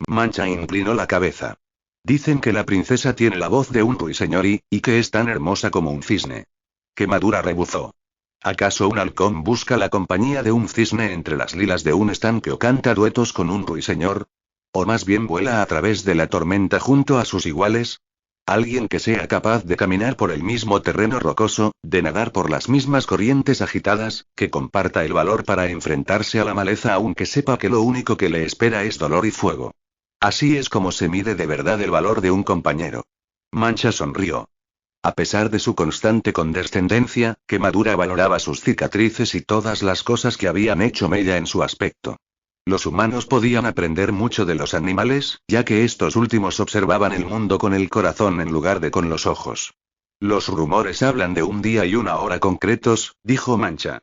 Mancha inclinó la cabeza. Dicen que la princesa tiene la voz de un ruiseñor y que es tan hermosa como un cisne. Quemadura rebuzó. ¿Acaso un halcón busca la compañía de un cisne entre las lilas de un estanque o canta duetos con un ruiseñor? ¿O más bien vuela a través de la tormenta junto a sus iguales? Alguien que sea capaz de caminar por el mismo terreno rocoso, de nadar por las mismas corrientes agitadas, que comparta el valor para enfrentarse a la maleza aunque sepa que lo único que le espera es dolor y fuego. Así es como se mide de verdad el valor de un compañero. Mancha sonrió. A pesar de su constante condescendencia, Quemadura valoraba sus cicatrices y todas las cosas que habían hecho mella en su aspecto. Los humanos podían aprender mucho de los animales, ya que estos últimos observaban el mundo con el corazón en lugar de con los ojos. Los rumores hablan de un día y una hora concretos, dijo Mancha.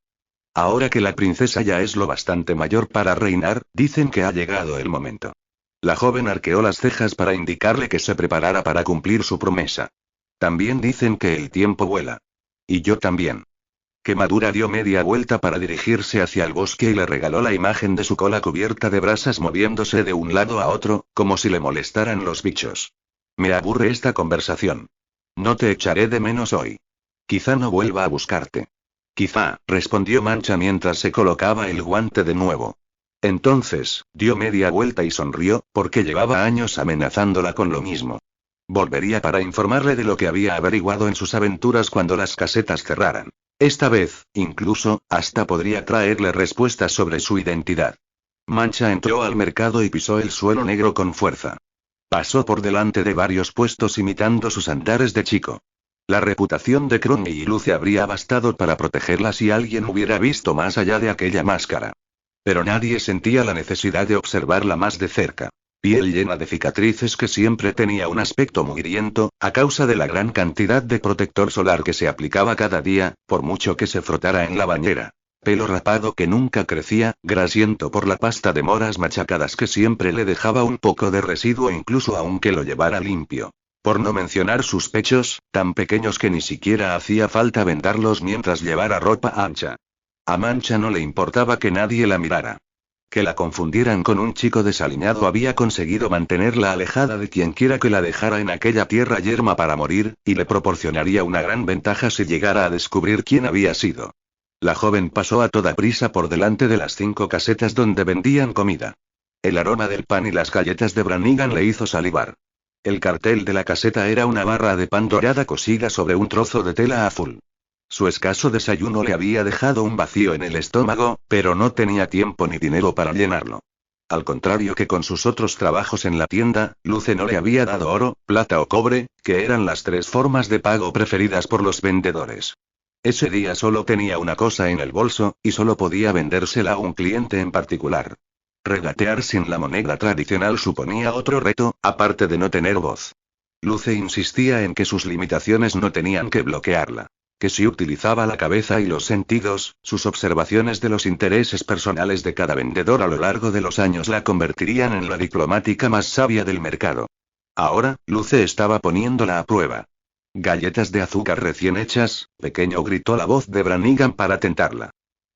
Ahora que la princesa ya es lo bastante mayor para reinar, dicen que ha llegado el momento. La joven arqueó las cejas para indicarle que se preparara para cumplir su promesa. También dicen que el tiempo vuela. Y yo también. Quemadura dio media vuelta para dirigirse hacia el bosque y le regaló la imagen de su cola cubierta de brasas moviéndose de un lado a otro, como si le molestaran los bichos. Me aburre esta conversación. No te echaré de menos hoy. Quizá no vuelva a buscarte. Quizá, respondió Mancha mientras se colocaba el guante de nuevo. Entonces, dio media vuelta y sonrió, porque llevaba años amenazándola con lo mismo. Volvería para informarle de lo que había averiguado en sus aventuras cuando las casetas cerraran. Esta vez, incluso, hasta podría traerle respuestas sobre su identidad. Mancha entró al mercado y pisó el suelo negro con fuerza. Pasó por delante de varios puestos imitando sus andares de chico. La reputación de Crony y Luce habría bastado para protegerla si alguien hubiera visto más allá de aquella máscara. Pero nadie sentía la necesidad de observarla más de cerca. Piel llena de cicatrices que siempre tenía un aspecto mugriento, a causa de la gran cantidad de protector solar que se aplicaba cada día, por mucho que se frotara en la bañera. Pelo rapado que nunca crecía, grasiento por la pasta de moras machacadas que siempre le dejaba un poco de residuo incluso aunque lo llevara limpio. Por no mencionar sus pechos, tan pequeños que ni siquiera hacía falta vendarlos mientras llevara ropa ancha. A Mancha no le importaba que nadie la mirara. Que la confundieran con un chico desaliñado había conseguido mantenerla alejada de quienquiera que la dejara en aquella tierra yerma para morir, y le proporcionaría una gran ventaja si llegara a descubrir quién había sido. La joven pasó a toda prisa por delante de las 5 casetas donde vendían comida. El aroma del pan y las galletas de Brannigan le hizo salivar. El cartel de la caseta era una barra de pan dorada cosida sobre un trozo de tela azul. Su escaso desayuno le había dejado un vacío en el estómago, pero no tenía tiempo ni dinero para llenarlo. Al contrario que con sus otros trabajos en la tienda, Luce no le había dado oro, plata o cobre, que eran las 3 formas de pago preferidas por los vendedores. Ese día solo tenía una cosa en el bolso, y solo podía vendérsela a un cliente en particular. Regatear sin la moneda tradicional suponía otro reto, aparte de no tener voz. Luce insistía en que sus limitaciones no tenían que bloquearla. Que si utilizaba la cabeza y los sentidos, sus observaciones de los intereses personales de cada vendedor a lo largo de los años la convertirían en la diplomática más sabia del mercado. Ahora, Luce estaba poniéndola a prueba. Galletas de azúcar recién hechas, pequeño, gritó la voz de Brannigan para tentarla.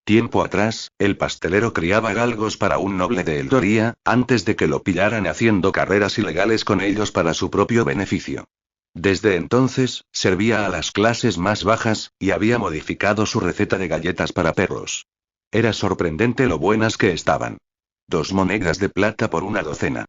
Tiempo atrás, el pastelero criaba galgos para un noble de Eldoría, antes de que lo pillaran haciendo carreras ilegales con ellos para su propio beneficio. Desde entonces, servía a las clases más bajas, y había modificado su receta de galletas para perros. Era sorprendente lo buenas que estaban. 2 monedas de plata por una docena.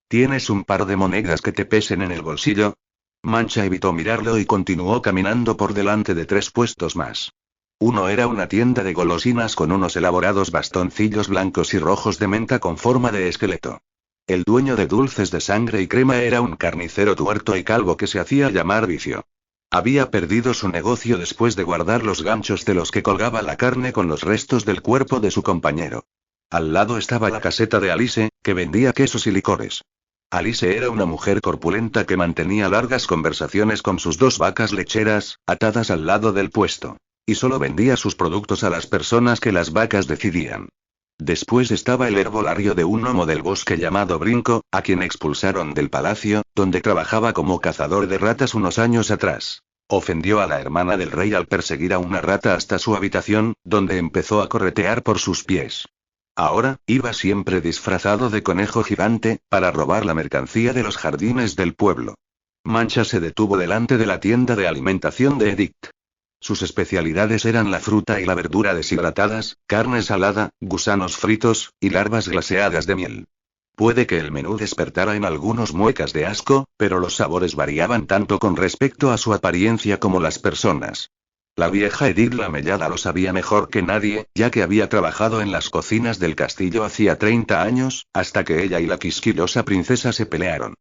¿Tienes un par de monedas que te pesen en el bolsillo? Mancha evitó mirarlo y continuó caminando por delante de 3 puestos más. Uno era una tienda de golosinas con unos elaborados bastoncillos blancos y rojos de menta con forma de esqueleto. El dueño de dulces de sangre y crema era un carnicero tuerto y calvo que se hacía llamar Vicio. Había perdido su negocio después de guardar los ganchos de los que colgaba la carne con los restos del cuerpo de su compañero. Al lado estaba la caseta de Alice, que vendía quesos y licores. Alice era una mujer corpulenta que mantenía largas conversaciones con sus 2 vacas lecheras, atadas al lado del puesto. Y solo vendía sus productos a las personas que las vacas decidían. Después estaba el herbolario de un gnomo del bosque llamado Brinco, a quien expulsaron del palacio, donde trabajaba como cazador de ratas unos años atrás. Ofendió a la hermana del rey al perseguir a una rata hasta su habitación, donde empezó a corretear por sus pies. Ahora, iba siempre disfrazado de conejo gigante, para robar la mercancía de los jardines del pueblo. Mancha se detuvo delante de la tienda de alimentación de Edith. Sus especialidades eran la fruta y la verdura deshidratadas, carne salada, gusanos fritos, y larvas glaseadas de miel. Puede que el menú despertara en algunos muecas de asco, pero los sabores variaban tanto con respecto a su apariencia como las personas. La vieja Edith la Mellada lo sabía mejor que nadie, ya que había trabajado en las cocinas del castillo hacía 30 años, hasta que ella y la quisquillosa princesa se pelearon.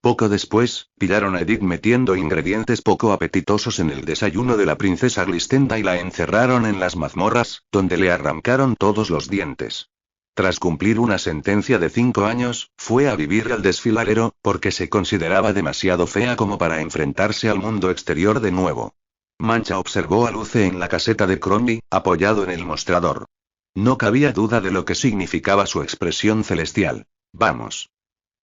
Poco después, pillaron a Edith metiendo ingredientes poco apetitosos en el desayuno de la princesa Glistenda y la encerraron en las mazmorras, donde le arrancaron todos los dientes. Tras cumplir una sentencia de 5 años, fue a vivir al desfiladero, porque se consideraba demasiado fea como para enfrentarse al mundo exterior de nuevo. Mancha observó a Luce en la caseta de Cromby, apoyado en el mostrador. No cabía duda de lo que significaba su expresión celestial. Vamos.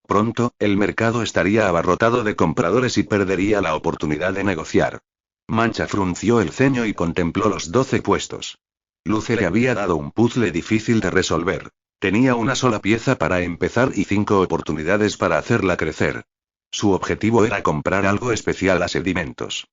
Pronto, el mercado estaría abarrotado de compradores y perdería la oportunidad de negociar. Mancha frunció el ceño y contempló los 12 puestos. Luce le había dado un puzzle difícil de resolver. Tenía una sola pieza para empezar y 5 oportunidades para hacerla crecer. Su objetivo era comprar algo especial a Sedimentos.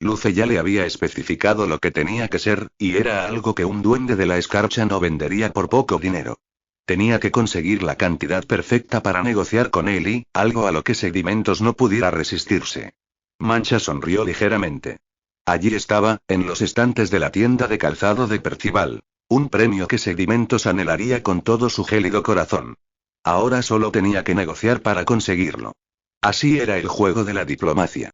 Luce ya le había especificado lo que tenía que ser, y era algo que un duende de la escarcha no vendería por poco dinero. Tenía que conseguir la cantidad perfecta para negociar con él y, algo a lo que Sedimentos no pudiera resistirse. Mancha sonrió ligeramente. Allí estaba, en los estantes de la tienda de calzado de Percival. Un premio que Sedimentos anhelaría con todo su gélido corazón. Ahora solo tenía que negociar para conseguirlo. Así era el juego de la diplomacia.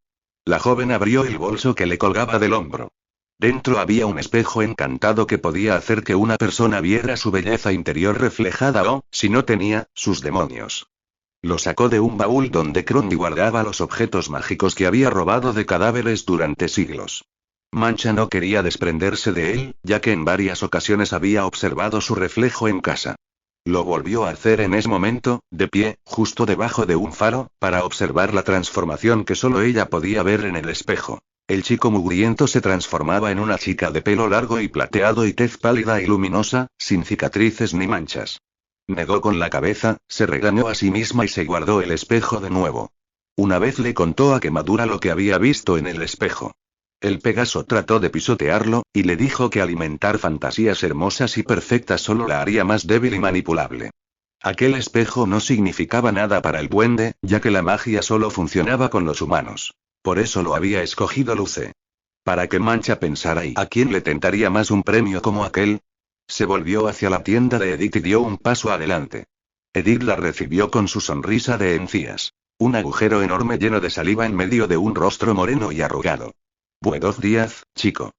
La joven abrió el bolso que le colgaba del hombro. Dentro había un espejo encantado que podía hacer que una persona viera su belleza interior reflejada o, si no tenía, sus demonios. Lo sacó de un baúl donde Cromby guardaba los objetos mágicos que había robado de cadáveres durante siglos. Mancha no quería desprenderse de él, ya que en varias ocasiones había observado su reflejo en casa. Lo volvió a hacer en ese momento, de pie, justo debajo de un faro, para observar la transformación que solo ella podía ver en el espejo. El chico mugriento se transformaba en una chica de pelo largo y plateado y tez pálida y luminosa, sin cicatrices ni manchas. Negó con la cabeza, se regañó a sí misma y se guardó el espejo de nuevo. Una vez le contó a Quemadura lo que había visto en el espejo. El Pegaso trató de pisotearlo, y le dijo que alimentar fantasías hermosas y perfectas solo la haría más débil y manipulable. Aquel espejo no significaba nada para el duende, ya que la magia solo funcionaba con los humanos. Por eso lo había escogido Luce. Para que Mancha pensara, ¿y a quién le tentaría más un premio como aquel? Se volvió hacia la tienda de Edith y dio un paso adelante. Edith la recibió con su sonrisa de encías. Un agujero enorme lleno de saliva en medio de un rostro moreno y arrugado. Buenos días, chico.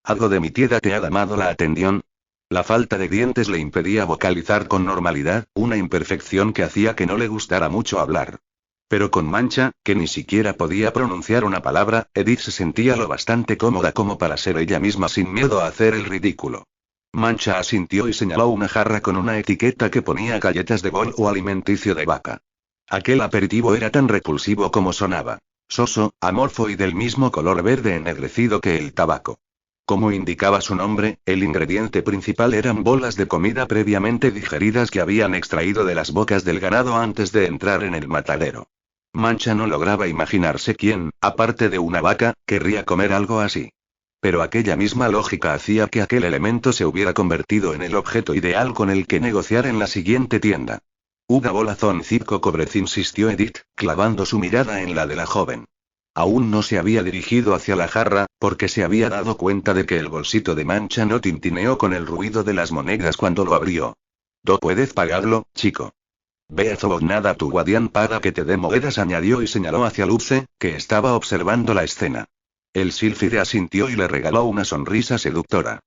¿Algo de mi tienda te ha llamado la atención? La falta de dientes le impedía vocalizar con normalidad, una imperfección que hacía que no le gustara mucho hablar. Pero con Mancha, que ni siquiera podía pronunciar una palabra, Edith se sentía lo bastante cómoda como para ser ella misma sin miedo a hacer el ridículo. Mancha asintió y señaló una jarra con una etiqueta que ponía galletas de bol o alimenticio de vaca. Aquel aperitivo era tan repulsivo como sonaba. Soso, amorfo y del mismo color verde ennegrecido que el tabaco. Como indicaba su nombre, el ingrediente principal eran bolas de comida previamente digeridas que habían extraído de las bocas del ganado antes de entrar en el matadero. Mancha no lograba imaginarse quién, aparte de una vaca, querría comer algo así. Pero aquella misma lógica hacía que aquel elemento se hubiera convertido en el objeto ideal con el que negociar en la siguiente tienda. Uga bolazón circo cobrez, insistió Edith, clavando su mirada en la de la joven. Aún no se había dirigido hacia la jarra, porque se había dado cuenta de que el bolsito de Mancha no tintineó con el ruido de las monedas cuando lo abrió. ¿No puedes pagarlo, chico? Ve a Zobognada tu guardián para que te dé monedas, añadió y señaló hacia Luce, que estaba observando la escena. El sílfide asintió y le regaló una sonrisa seductora.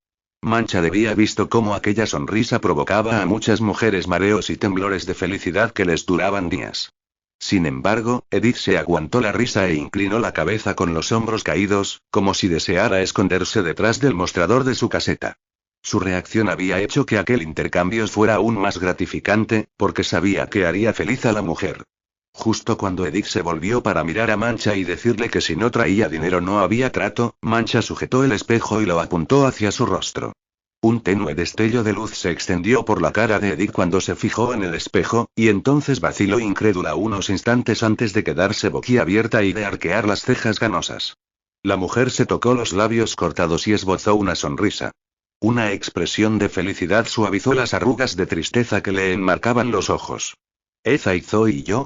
Mancha había visto cómo aquella sonrisa provocaba a muchas mujeres mareos y temblores de felicidad que les duraban días. Sin embargo, Edith se aguantó la risa e inclinó la cabeza con los hombros caídos, como si deseara esconderse detrás del mostrador de su caseta. Su reacción había hecho que aquel intercambio fuera aún más gratificante, porque sabía que haría feliz a la mujer. Justo cuando Edith se volvió para mirar a Mancha y decirle que si no traía dinero no había trato, Mancha sujetó el espejo y lo apuntó hacia su rostro. Un tenue destello de luz se extendió por la cara de Edith cuando se fijó en el espejo, y entonces vaciló incrédula unos instantes antes de quedarse boquiabierta y de arquear las cejas ganosas. La mujer se tocó los labios cortados y esbozó una sonrisa. Una expresión de felicidad suavizó las arrugas de tristeza que le enmarcaban los ojos. ¿Eza y Zoe y yo?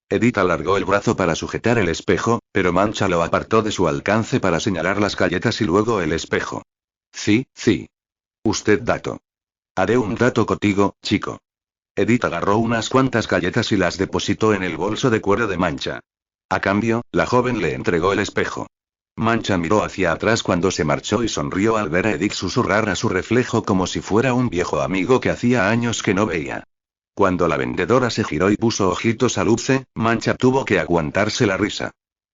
Edith alargó el brazo para sujetar el espejo, pero Mancha lo apartó de su alcance para señalar las galletas y luego el espejo. Sí. Usted dato. Haré un dato contigo, chico. Edith agarró unas cuantas galletas y las depositó en el bolso de cuero de Mancha. A cambio, la joven le entregó el espejo. Mancha miró hacia atrás cuando se marchó y sonrió al ver a Edith susurrar a su reflejo como si fuera un viejo amigo que hacía años que no veía. Cuando la vendedora se giró y puso ojitos a Luce, Mancha tuvo que aguantarse la risa.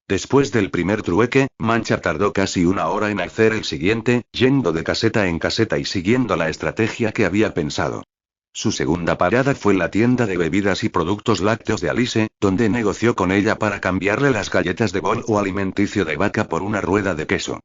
Después del primer trueque, Mancha tardó casi una hora en hacer el siguiente, yendo de caseta en caseta y siguiendo la estrategia que había pensado. Su segunda parada fue la tienda de bebidas y productos lácteos de Alice, donde negoció con ella para cambiarle las galletas de bol o alimenticio de vaca por una rueda de queso.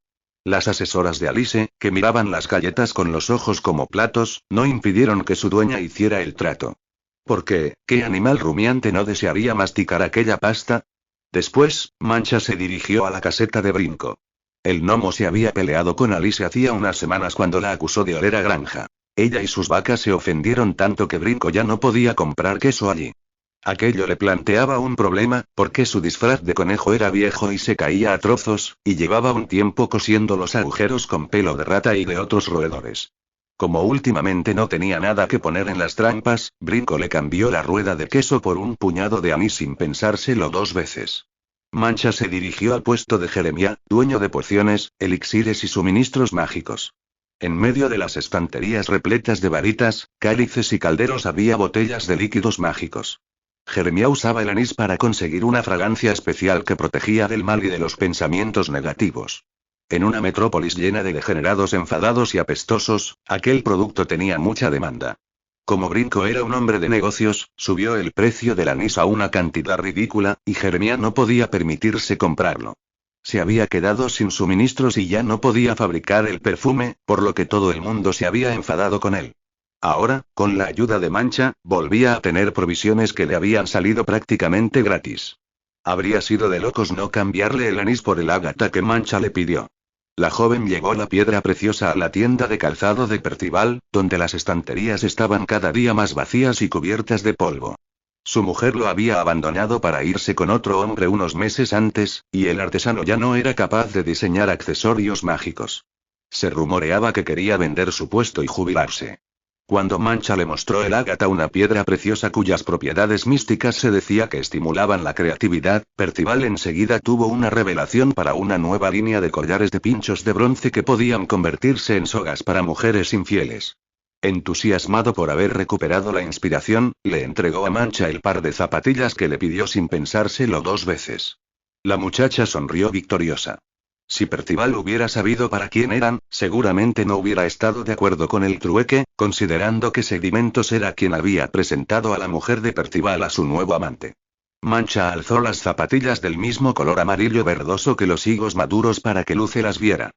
Las asesoras de Alice, que miraban las galletas con los ojos como platos, no impidieron que su dueña hiciera el trato. Porque, ¿qué animal rumiante no desearía masticar aquella pasta? Después, Mancha se dirigió a la caseta de Brinco. El gnomo se había peleado con Alice hacía unas semanas cuando la acusó de oler a granja. Ella y sus vacas se ofendieron tanto que Brinco ya no podía comprar queso allí. Aquello le planteaba un problema, porque su disfraz de conejo era viejo y se caía a trozos, y llevaba un tiempo cosiendo los agujeros con pelo de rata y de otros roedores. Como últimamente no tenía nada que poner en las trampas, Brinco le cambió la rueda de queso por un puñado de anís sin pensárselo dos veces. Mancha se dirigió al puesto de Jeremia, dueño de pociones, elixires y suministros mágicos. En medio de las estanterías repletas de varitas, cálices y calderos había botellas de líquidos mágicos. Jeremia usaba el anís para conseguir una fragancia especial que protegía del mal y de los pensamientos negativos. En una metrópolis llena de degenerados enfadados y apestosos, aquel producto tenía mucha demanda. Como Brinco era un hombre de negocios, subió el precio del anís a una cantidad ridícula, y Jeremia no podía permitirse comprarlo. Se había quedado sin suministros y ya no podía fabricar el perfume, por lo que todo el mundo se había enfadado con él. Ahora, con la ayuda de Mancha, volvía a tener provisiones que le habían salido prácticamente gratis. Habría sido de locos no cambiarle el anís por el ágata que Mancha le pidió. La joven llevó la piedra preciosa a la tienda de calzado de Percival, donde las estanterías estaban cada día más vacías y cubiertas de polvo. Su mujer lo había abandonado para irse con otro hombre unos meses antes, y el artesano ya no era capaz de diseñar accesorios mágicos. Se rumoreaba que quería vender su puesto y jubilarse. Cuando Mancha le mostró el ágata, una piedra preciosa cuyas propiedades místicas se decía que estimulaban la creatividad, Percival enseguida tuvo una revelación para una nueva línea de collares de pinchos de bronce que podían convertirse en sogas para mujeres infieles. Entusiasmado por haber recuperado la inspiración, le entregó a Mancha el par de zapatillas que le pidió sin pensárselo dos veces. La muchacha sonrió victoriosa. Si Percival hubiera sabido para quién eran, seguramente no hubiera estado de acuerdo con el trueque, considerando que Sedimentos era quien había presentado a la mujer de Percival a su nuevo amante. Mancha alzó las zapatillas del mismo color amarillo verdoso que los higos maduros para que Luce las viera.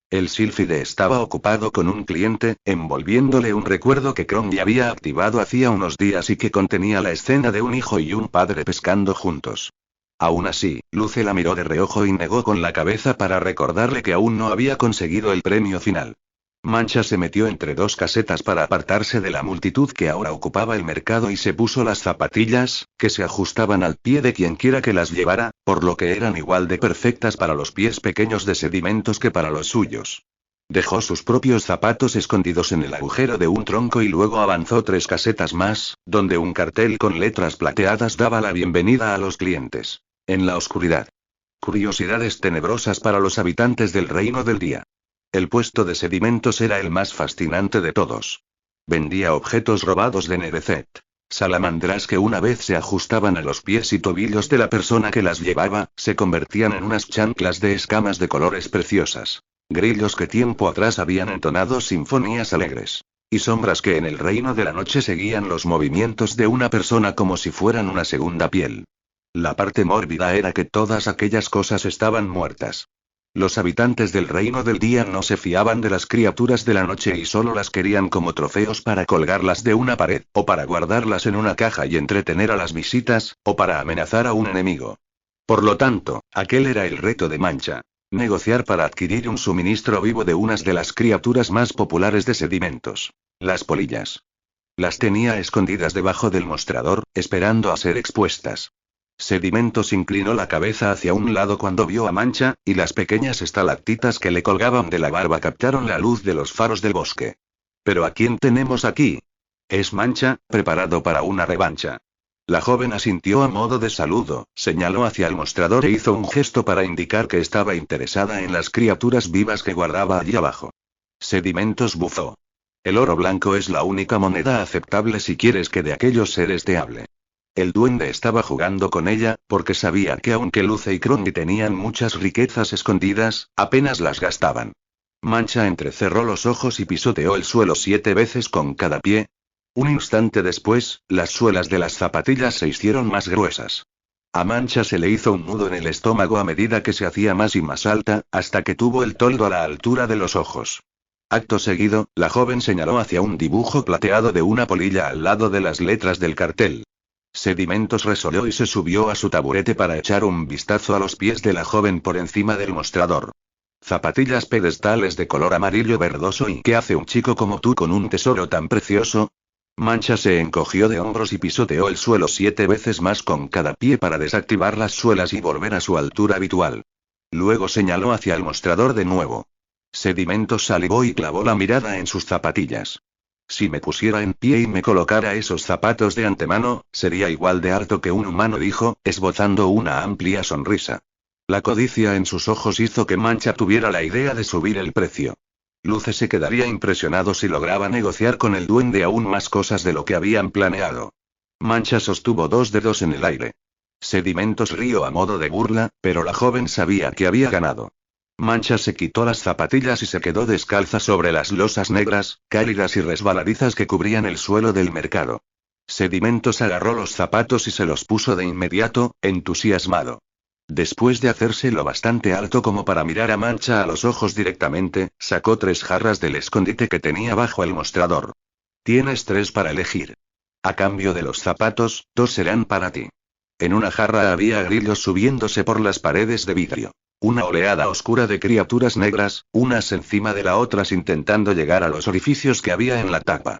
El sílfide estaba ocupado con un cliente, envolviéndole un recuerdo que Cromby había activado hacía unos días y que contenía la escena de un hijo y un padre pescando juntos. Aún así, Luce la miró de reojo y negó con la cabeza para recordarle que aún no había conseguido el premio final. Mancha se metió entre dos casetas para apartarse de la multitud que ahora ocupaba el mercado y se puso las zapatillas, que se ajustaban al pie de quienquiera que las llevara, por lo que eran igual de perfectas para los pies pequeños de Sedimentos que para los suyos. Dejó sus propios zapatos escondidos en el agujero de un tronco y luego avanzó 3 casetas más, donde un cartel con letras plateadas daba la bienvenida a los clientes. En la oscuridad. Curiosidades tenebrosas para los habitantes del reino del día. El puesto de Sedimentos era el más fascinante de todos. Vendía objetos robados de Nerecet. Salamandras que una vez se ajustaban a los pies y tobillos de la persona que las llevaba, se convertían en unas chanclas de escamas de colores preciosas. Grillos que tiempo atrás habían entonado sinfonías alegres. Y sombras que en el reino de la noche seguían los movimientos de una persona como si fueran una segunda piel. La parte mórbida era que todas aquellas cosas estaban muertas. Los habitantes del reino del día no se fiaban de las criaturas de la noche y solo las querían como trofeos para colgarlas de una pared, o para guardarlas en una caja y entretener a las visitas, o para amenazar a un enemigo. Por lo tanto, aquel era el reto de Mancha. Negociar para adquirir un suministro vivo de unas de las criaturas más populares de Sedimentos. Las polillas. Las tenía escondidas debajo del mostrador, esperando a ser expuestas. Sedimentos inclinó la cabeza hacia un lado cuando vio a Mancha, y las pequeñas estalactitas que le colgaban de la barba captaron la luz de los faros del bosque. ¿Pero a quién tenemos aquí? Es Mancha, preparado para una revancha. La joven asintió a modo de saludo, señaló hacia el mostrador e hizo un gesto para indicar que estaba interesada en las criaturas vivas que guardaba allí abajo. Sedimentos bufó. El oro blanco es la única moneda aceptable si quieres que de aquellos seres te hable. El duende estaba jugando con ella, porque sabía que aunque Luce y Crony tenían muchas riquezas escondidas, apenas las gastaban. Mancha entrecerró los ojos y pisoteó el suelo 7 veces con cada pie. Un instante después, las suelas de las zapatillas se hicieron más gruesas. A Mancha se le hizo un nudo en el estómago a medida que se hacía más y más alta, hasta que tuvo el toldo a la altura de los ojos. Acto seguido, la joven señaló hacia un dibujo plateado de una polilla al lado de las letras del cartel. Sedimentos resolvió y se subió a su taburete para echar un vistazo a los pies de la joven por encima del mostrador. Zapatillas pedestales de color amarillo verdoso. ¿Y qué hace un chico como tú con un tesoro tan precioso? Mancha se encogió de hombros y pisoteó el suelo 7 veces más con cada pie para desactivar las suelas y volver a su altura habitual. Luego señaló hacia el mostrador de nuevo. Sedimentos salivó y clavó la mirada en sus zapatillas. Si me pusiera en pie y me colocara esos zapatos de antemano, sería igual de alto que un humano, dijo, esbozando una amplia sonrisa. La codicia en sus ojos hizo que Mancha tuviera la idea de subir el precio. Luce se quedaría impresionado si lograba negociar con el duende aún más cosas de lo que habían planeado. Mancha sostuvo 2 dedos en el aire. Sedimentos rió a modo de burla, pero la joven sabía que había ganado. Mancha se quitó las zapatillas y se quedó descalza sobre las losas negras, cálidas y resbaladizas que cubrían el suelo del mercado. Sedimentos agarró los zapatos y se los puso de inmediato, entusiasmado. Después de hacérselo bastante alto como para mirar a Mancha a los ojos directamente, sacó 3 jarras del escondite que tenía bajo el mostrador. Tienes 3 para elegir. A cambio de los zapatos, 2 serán para ti. En una jarra había grillos subiéndose por las paredes de vidrio. Una oleada oscura de criaturas negras, unas encima de las otras intentando llegar a los orificios que había en la tapa.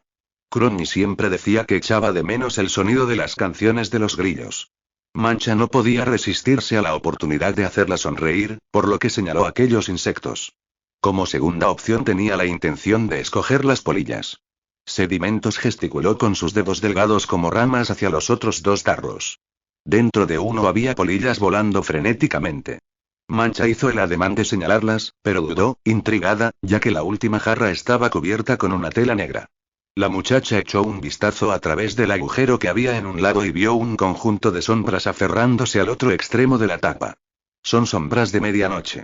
Crony siempre decía que echaba de menos el sonido de las canciones de los grillos. Mancha no podía resistirse a la oportunidad de hacerla sonreír, por lo que señaló aquellos insectos. Como segunda opción tenía la intención de escoger las polillas. Sedimentos gesticuló con sus dedos delgados como ramas hacia los otros 2 tarros. Dentro de uno había polillas volando frenéticamente. Mancha hizo el ademán de señalarlas, pero dudó, intrigada, ya que la última jarra estaba cubierta con una tela negra. La muchacha echó un vistazo a través del agujero que había en un lado y vio un conjunto de sombras aferrándose al otro extremo de la tapa. Son sombras de medianoche.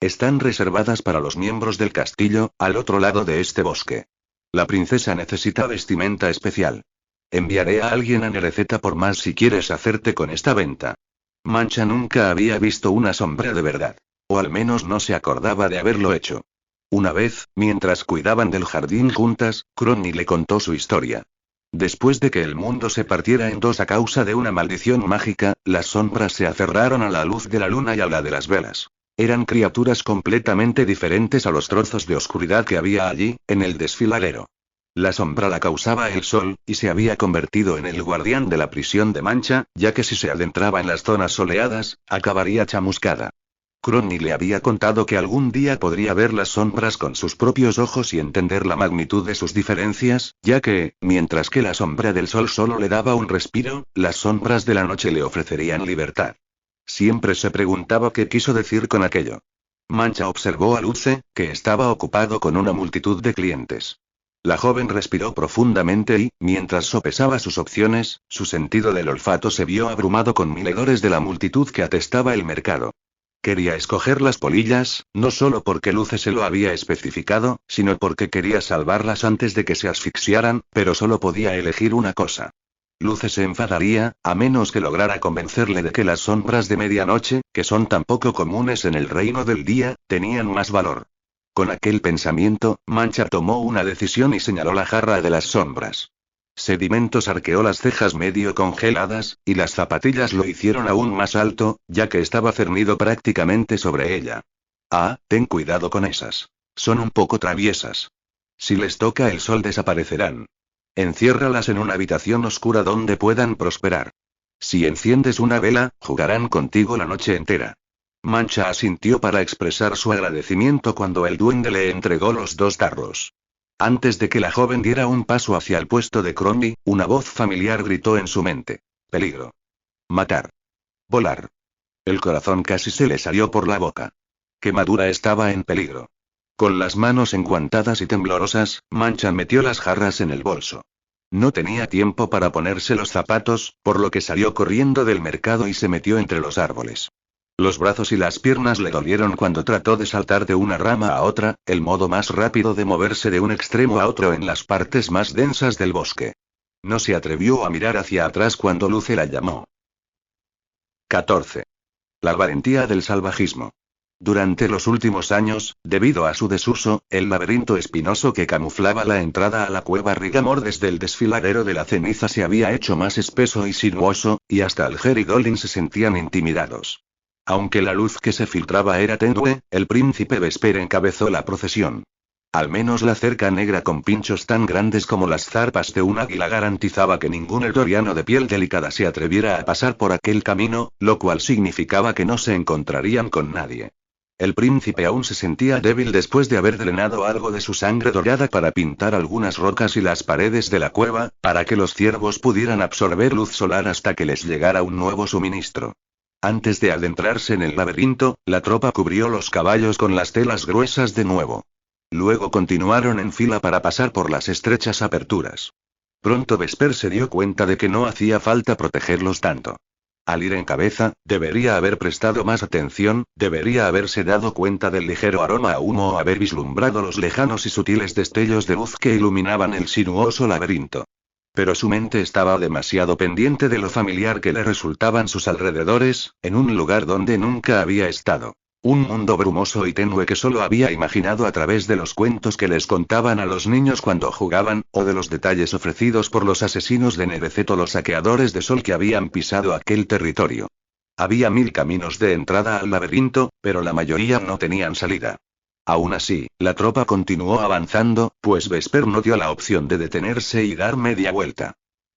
Están reservadas para los miembros del castillo, al otro lado de este bosque. La princesa necesita vestimenta especial. Enviaré a alguien a Nereceta por más si quieres hacerte con esta venta. Mancha nunca había visto una sombra de verdad. O al menos no se acordaba de haberlo hecho. Una vez, mientras cuidaban del jardín juntas, Crony le contó su historia. Después de que el mundo se partiera en 2 a causa de una maldición mágica, las sombras se aferraron a la luz de la luna y a la de las velas. Eran criaturas completamente diferentes a los trozos de oscuridad que había allí, en el desfiladero. La sombra la causaba el sol, y se había convertido en el guardián de la prisión de Mancha, ya que si se adentraba en las zonas soleadas, acabaría chamuscada. Crony le había contado que algún día podría ver las sombras con sus propios ojos y entender la magnitud de sus diferencias, ya que, mientras que la sombra del sol solo le daba un respiro, las sombras de la noche le ofrecerían libertad. Siempre se preguntaba qué quiso decir con aquello. Mancha observó a Luce, que estaba ocupado con una multitud de clientes. La joven respiró profundamente y, mientras sopesaba sus opciones, su sentido del olfato se vio abrumado con 1000 hedores de la multitud que atestaba el mercado. Quería escoger las polillas, no solo porque Luce se lo había especificado, sino porque quería salvarlas antes de que se asfixiaran, pero solo podía elegir una cosa. Luce se enfadaría, a menos que lograra convencerle de que las sombras de medianoche, que son tan poco comunes en el reino del día, tenían más valor. Con aquel pensamiento, Mancha tomó una decisión y señaló la jarra de las sombras. Sedimentos arqueó las cejas medio congeladas, y las zapatillas lo hicieron aún más alto, ya que estaba cernido prácticamente sobre ella. Ah, ten cuidado con esas. Son un poco traviesas. Si les toca el sol desaparecerán. Enciérralas en una habitación oscura donde puedan prosperar. Si enciendes una vela, jugarán contigo la noche entera. Mancha asintió para expresar su agradecimiento cuando el duende le entregó los 2 tarros. Antes de que la joven diera un paso hacia el puesto de Crombie, una voz familiar gritó en su mente. Peligro. Matar. Volar. El corazón casi se le salió por la boca. Quemadura estaba en peligro. Con las manos enguantadas y temblorosas, Mancha metió las jarras en el bolso. No tenía tiempo para ponerse los zapatos, por lo que salió corriendo del mercado y se metió entre los árboles. Los brazos y las piernas le dolieron cuando trató de saltar de una rama a otra, el modo más rápido de moverse de un extremo a otro en las partes más densas del bosque. No se atrevió a mirar hacia atrás cuando Luce la llamó. 14. La valentía del salvajismo. Durante los últimos años, debido a su desuso, el laberinto espinoso que camuflaba la entrada a la cueva Rigamor desde el desfiladero de la ceniza se había hecho más espeso y sinuoso, y hasta Alger y Dolin se sentían intimidados. Aunque la luz que se filtraba era tenue, el príncipe Vesper encabezó la procesión. Al menos la cerca negra con pinchos tan grandes como las zarpas de un águila garantizaba que ningún eldoriano de piel delicada se atreviera a pasar por aquel camino, lo cual significaba que no se encontrarían con nadie. El príncipe aún se sentía débil después de haber drenado algo de su sangre dorada para pintar algunas rocas y las paredes de la cueva, para que los ciervos pudieran absorber luz solar hasta que les llegara un nuevo suministro. Antes de adentrarse en el laberinto, la tropa cubrió los caballos con las telas gruesas de nuevo. Luego continuaron en fila para pasar por las estrechas aperturas. Pronto Vesper se dio cuenta de que no hacía falta protegerlos tanto. Al ir en cabeza, debería haber prestado más atención, debería haberse dado cuenta del ligero aroma a humo o haber vislumbrado los lejanos y sutiles destellos de luz que iluminaban el sinuoso laberinto. Pero su mente estaba demasiado pendiente de lo familiar que le resultaban sus alrededores, en un lugar donde nunca había estado. Un mundo brumoso y tenue que solo había imaginado a través de los cuentos que les contaban a los niños cuando jugaban, o de los detalles ofrecidos por los asesinos de Nereceto, los saqueadores de sol que habían pisado aquel territorio. Había 1000 caminos de entrada al laberinto, pero la mayoría no tenían salida. Aún así, la tropa continuó avanzando, pues Vesper no dio la opción de detenerse y dar media vuelta.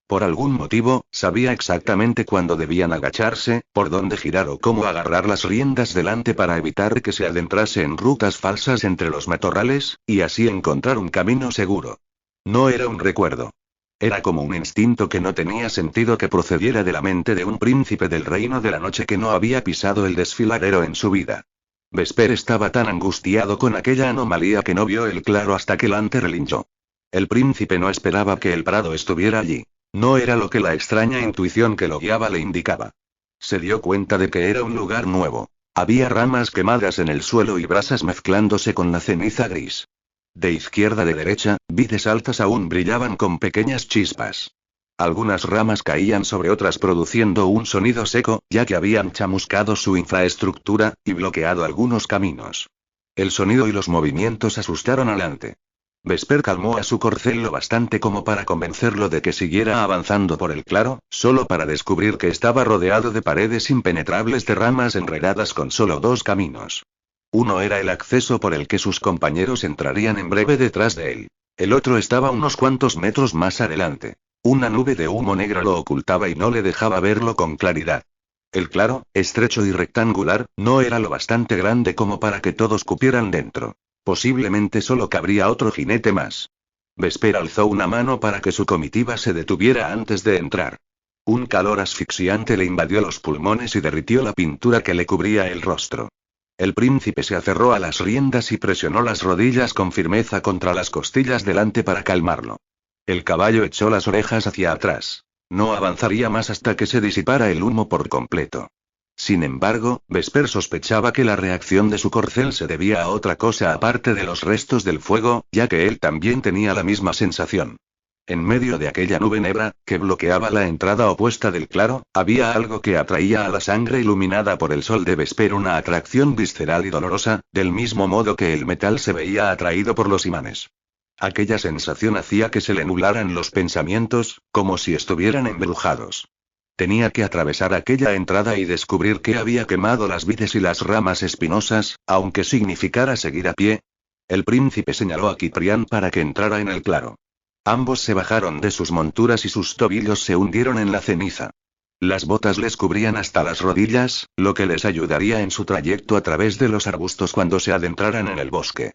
Por algún motivo, sabía exactamente cuándo debían agacharse, por dónde girar o cómo agarrar las riendas delante para evitar que se adentrase en rutas falsas entre los matorrales, y así encontrar un camino seguro. No era un recuerdo. Era como un instinto que no tenía sentido que procediera de la mente de un príncipe del reino de la noche que no había pisado el desfiladero en su vida. Vesper estaba tan angustiado con aquella anomalía que no vio el claro hasta que Lante relinchó. El príncipe no esperaba que el prado estuviera allí. No era lo que la extraña intuición que lo guiaba le indicaba. Se dio cuenta de que era un lugar nuevo. Había ramas quemadas en el suelo y brasas mezclándose con la ceniza gris. De izquierda a derecha, vides altas aún brillaban con pequeñas chispas. Algunas ramas caían sobre otras produciendo un sonido seco, ya que habían chamuscado su infraestructura, y bloqueado algunos caminos. El sonido y los movimientos asustaron a Lante. Vesper calmó a su corcel lo bastante como para convencerlo de que siguiera avanzando por el claro, solo para descubrir que estaba rodeado de paredes impenetrables de ramas enredadas con solo 2 caminos. Uno era el acceso por el que sus compañeros entrarían en breve detrás de él. El otro estaba unos cuantos metros más adelante. Una nube de humo negro lo ocultaba y no le dejaba verlo con claridad. El claro, estrecho y rectangular, no era lo bastante grande como para que todos cupieran dentro. Posiblemente solo cabría otro jinete más. Vesper alzó una mano para que su comitiva se detuviera antes de entrar. Un calor asfixiante le invadió los pulmones y derritió la pintura que le cubría el rostro. El príncipe se aferró a las riendas y presionó las rodillas con firmeza contra las costillas delante para calmarlo. El caballo echó las orejas hacia atrás. No avanzaría más hasta que se disipara el humo por completo. Sin embargo, Vesper sospechaba que la reacción de su corcel se debía a otra cosa aparte de los restos del fuego, ya que él también tenía la misma sensación. En medio de aquella nube negra, que bloqueaba la entrada opuesta del claro, había algo que atraía a la sangre iluminada por el sol de Vesper, una atracción visceral y dolorosa, del mismo modo que el metal se veía atraído por los imanes. Aquella sensación hacía que se le nublaran los pensamientos, como si estuvieran embrujados. Tenía que atravesar aquella entrada y descubrir que había quemado las vides y las ramas espinosas, aunque significara seguir a pie. El príncipe señaló a Ciprián para que entrara en el claro. Ambos se bajaron de sus monturas y sus tobillos se hundieron en la ceniza. Las botas les cubrían hasta las rodillas, lo que les ayudaría en su trayecto a través de los arbustos cuando se adentraran en el bosque.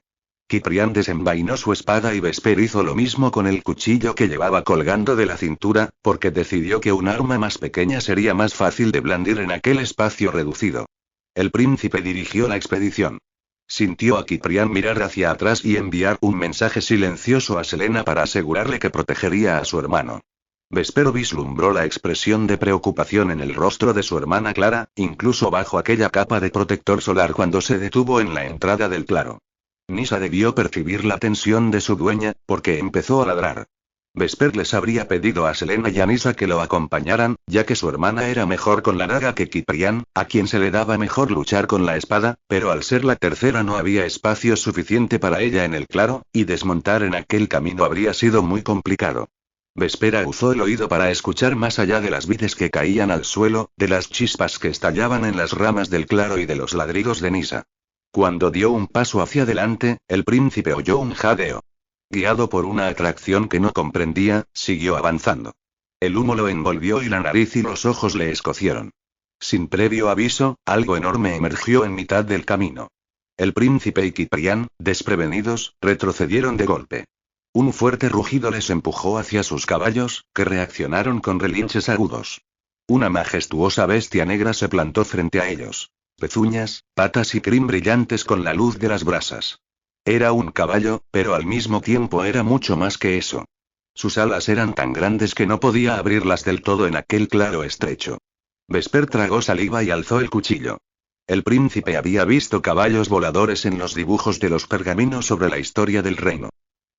Ciprián desenvainó su espada y Vesper hizo lo mismo con el cuchillo que llevaba colgando de la cintura, porque decidió que un arma más pequeña sería más fácil de blandir en aquel espacio reducido. El príncipe dirigió la expedición. Sintió a Ciprián mirar hacia atrás y enviar un mensaje silencioso a Selena para asegurarle que protegería a su hermano. Vesper vislumbró la expresión de preocupación en el rostro de su hermana Clara, incluso bajo aquella capa de protector solar cuando se detuvo en la entrada del claro. Nisa debió percibir la tensión de su dueña, porque empezó a ladrar. Vesper les habría pedido a Selena y a Nisa que lo acompañaran, ya que su hermana era mejor con la daga que Ciprián, a quien se le daba mejor luchar con la espada, pero al ser la tercera no había espacio suficiente para ella en el claro, y desmontar en aquel camino habría sido muy complicado. Vesper aguzó el oído para escuchar más allá de las vides que caían al suelo, de las chispas que estallaban en las ramas del claro y de los ladridos de Nisa. Cuando dio un paso hacia adelante, el príncipe oyó un jadeo. Guiado por una atracción que no comprendía, siguió avanzando. El humo lo envolvió y la nariz y los ojos le escocieron. Sin previo aviso, algo enorme emergió en mitad del camino. El príncipe y Ciprián, desprevenidos, retrocedieron de golpe. Un fuerte rugido les empujó hacia sus caballos, que reaccionaron con relinches agudos. Una majestuosa bestia negra se plantó frente a ellos. Pezuñas, patas y crin brillantes con la luz de las brasas. Era un caballo, pero al mismo tiempo era mucho más que eso. Sus alas eran tan grandes que no podía abrirlas del todo en aquel claro estrecho. Vesper tragó saliva y alzó el cuchillo. El príncipe había visto caballos voladores en los dibujos de los pergaminos sobre la historia del reino.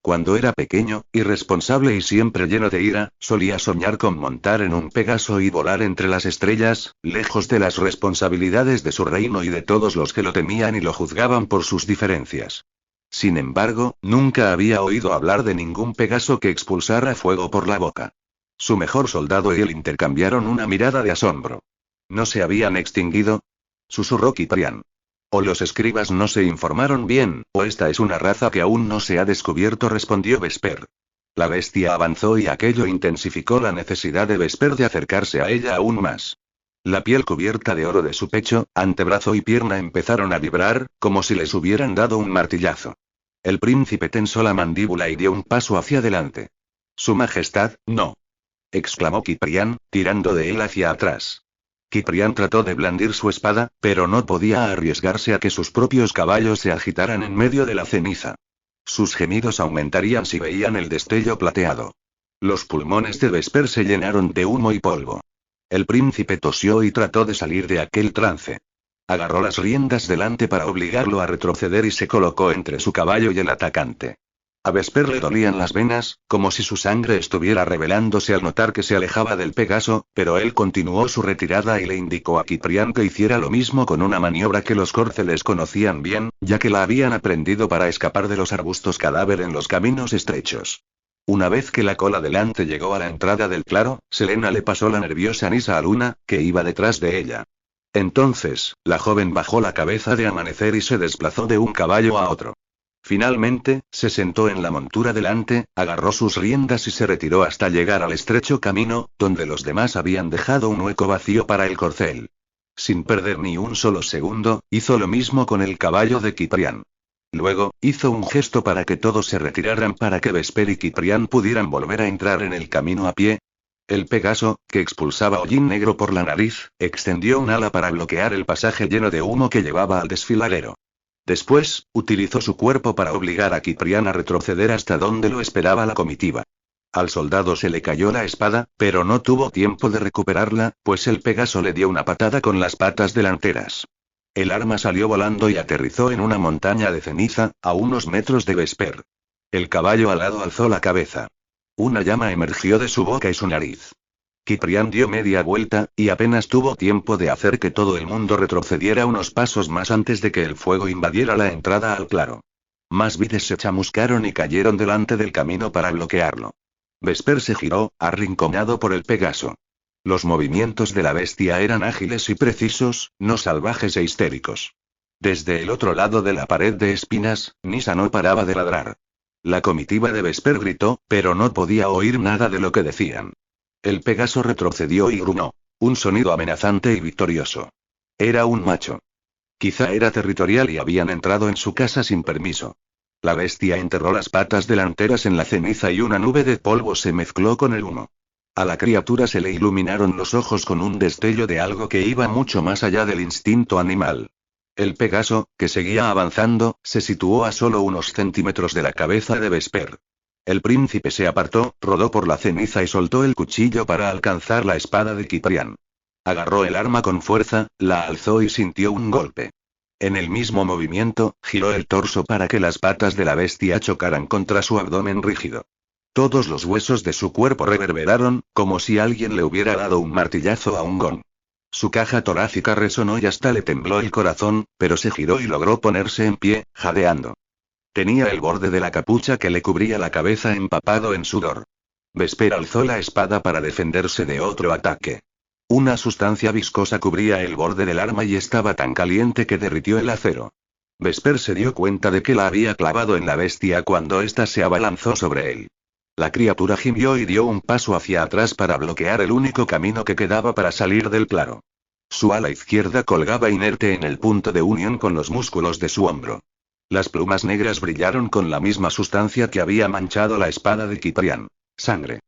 Cuando era pequeño, irresponsable y siempre lleno de ira, solía soñar con montar en un Pegaso y volar entre las estrellas, lejos de las responsabilidades de su reino y de todos los que lo temían y lo juzgaban por sus diferencias. Sin embargo, nunca había oído hablar de ningún Pegaso que expulsara fuego por la boca. Su mejor soldado y él intercambiaron una mirada de asombro. ¿No se habían extinguido?, susurró Ciprián. O los escribas no se informaron bien, o esta es una raza que aún no se ha descubierto, respondió Vesper. La bestia avanzó y aquello intensificó la necesidad de Vesper de acercarse a ella aún más. La piel cubierta de oro de su pecho, antebrazo y pierna empezaron a vibrar, como si les hubieran dado un martillazo. El príncipe tensó la mandíbula y dio un paso hacia adelante. Su Majestad, no, exclamó Ciprián, tirando de él hacia atrás. Ciprián trató de blandir su espada, pero no podía arriesgarse a que sus propios caballos se agitaran en medio de la ceniza. Sus gemidos aumentarían si veían el destello plateado. Los pulmones de Vesper se llenaron de humo y polvo. El príncipe tosió y trató de salir de aquel trance. Agarró las riendas delante para obligarlo a retroceder y se colocó entre su caballo y el atacante. A Vesper le dolían las venas, como si su sangre estuviera revelándose al notar que se alejaba del Pegaso, pero él continuó su retirada y le indicó a Ciprián que hiciera lo mismo con una maniobra que los córceles conocían bien, ya que la habían aprendido para escapar de los arbustos cadáver en los caminos estrechos. Una vez que la cola delante llegó a la entrada del claro, Selena le pasó la nerviosa Nisa a Luna, que iba detrás de ella. Entonces, la joven bajó la cabeza de Amanecer y se desplazó de un caballo a otro. Finalmente, se sentó en la montura delante, agarró sus riendas y se retiró hasta llegar al estrecho camino, donde los demás habían dejado un hueco vacío para el corcel. Sin perder ni un solo segundo, hizo lo mismo con el caballo de Ciprián. Luego, hizo un gesto para que todos se retiraran para que Vesper y Ciprián pudieran volver a entrar en el camino a pie. El Pegaso, que expulsaba hollín negro por la nariz, extendió un ala para bloquear el pasaje lleno de humo que llevaba al desfiladero. Después, utilizó su cuerpo para obligar a Ciprián a retroceder hasta donde lo esperaba la comitiva. Al soldado se le cayó la espada, pero no tuvo tiempo de recuperarla, pues el Pegaso le dio una patada con las patas delanteras. El arma salió volando y aterrizó en una montaña de ceniza, a unos metros de Vesper. El caballo alado alzó la cabeza. Una llama emergió de su boca y su nariz. Ciprián dio media vuelta, y apenas tuvo tiempo de hacer que todo el mundo retrocediera unos pasos más antes de que el fuego invadiera la entrada al claro. Más vides se chamuscaron y cayeron delante del camino para bloquearlo. Vesper se giró, arrinconado por el Pegaso. Los movimientos de la bestia eran ágiles y precisos, no salvajes e histéricos. Desde el otro lado de la pared de espinas, Nisa no paraba de ladrar. La comitiva de Vesper gritó, pero no podía oír nada de lo que decían. El Pegaso retrocedió y gruñó. Un sonido amenazante y victorioso. Era un macho. Quizá era territorial y habían entrado en su casa sin permiso. La bestia enterró las patas delanteras en la ceniza y una nube de polvo se mezcló con el humo. A la criatura se le iluminaron los ojos con un destello de algo que iba mucho más allá del instinto animal. El Pegaso, que seguía avanzando, se situó a solo unos centímetros de la cabeza de Vesper. El príncipe se apartó, rodó por la ceniza y soltó el cuchillo para alcanzar la espada de Ciprián. Agarró el arma con fuerza, la alzó y sintió un golpe. En el mismo movimiento, giró el torso para que las patas de la bestia chocaran contra su abdomen rígido. Todos los huesos de su cuerpo reverberaron, como si alguien le hubiera dado un martillazo a un gong. Su caja torácica resonó y hasta le tembló el corazón, pero se giró y logró ponerse en pie, jadeando. Tenía el borde de la capucha que le cubría la cabeza empapado en sudor. Vesper alzó la espada para defenderse de otro ataque. Una sustancia viscosa cubría el borde del arma y estaba tan caliente que derritió el acero. Vesper se dio cuenta de que la había clavado en la bestia cuando ésta se abalanzó sobre él. La criatura gimió y dio un paso hacia atrás para bloquear el único camino que quedaba para salir del claro. Su ala izquierda colgaba inerte en el punto de unión con los músculos de su hombro. Las plumas negras brillaron con la misma sustancia que había manchado la espada de Ciprián. Sangre.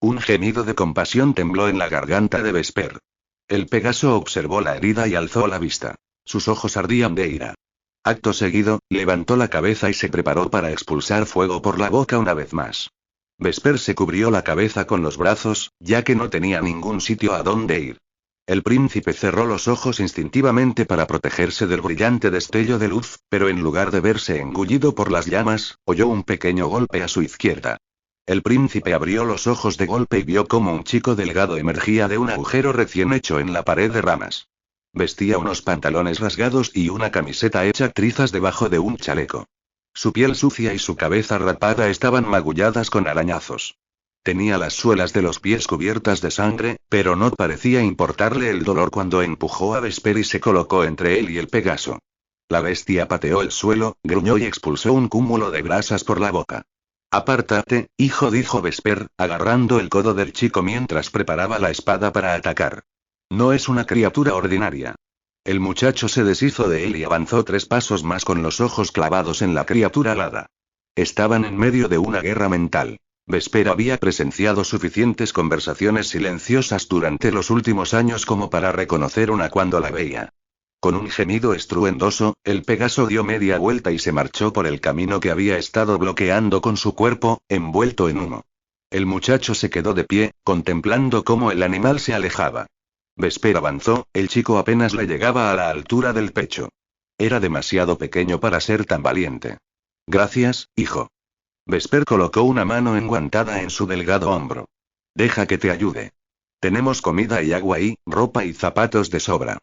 Un gemido de compasión tembló en la garganta de Vesper. El Pegaso observó la herida y alzó la vista. Sus ojos ardían de ira. Acto seguido, levantó la cabeza y se preparó para expulsar fuego por la boca una vez más. Vesper se cubrió la cabeza con los brazos, ya que no tenía ningún sitio a dónde ir. El príncipe cerró los ojos instintivamente para protegerse del brillante destello de luz, pero en lugar de verse engullido por las llamas, oyó un pequeño golpe a su izquierda. El príncipe abrió los ojos de golpe y vio cómo un chico delgado emergía de un agujero recién hecho en la pared de ramas. Vestía unos pantalones rasgados y una camiseta hecha trizas debajo de un chaleco. Su piel sucia y su cabeza rapada estaban magulladas con arañazos. Tenía las suelas de los pies cubiertas de sangre, pero no parecía importarle el dolor cuando empujó a Vesper y se colocó entre él y el Pegaso. La bestia pateó el suelo, gruñó y expulsó un cúmulo de grasas por la boca. «Apártate, hijo», dijo Vesper, agarrando el codo del chico mientras preparaba la espada para atacar. «No es una criatura ordinaria». El muchacho se deshizo de él y avanzó 3 pasos más con los ojos clavados en la criatura alada. Estaban en medio de una guerra mental. Vesper había presenciado suficientes conversaciones silenciosas durante los últimos años como para reconocer una cuando la veía. Con un gemido estruendoso, el Pegaso dio media vuelta y se marchó por el camino que había estado bloqueando con su cuerpo, envuelto en humo. El muchacho se quedó de pie, contemplando cómo el animal se alejaba. Vesper avanzó, el chico apenas le llegaba a la altura del pecho. Era demasiado pequeño para ser tan valiente. «Gracias, hijo». Vesper colocó una mano enguantada en su delgado hombro. «Deja que te ayude. Tenemos comida y agua y ropa y zapatos de sobra».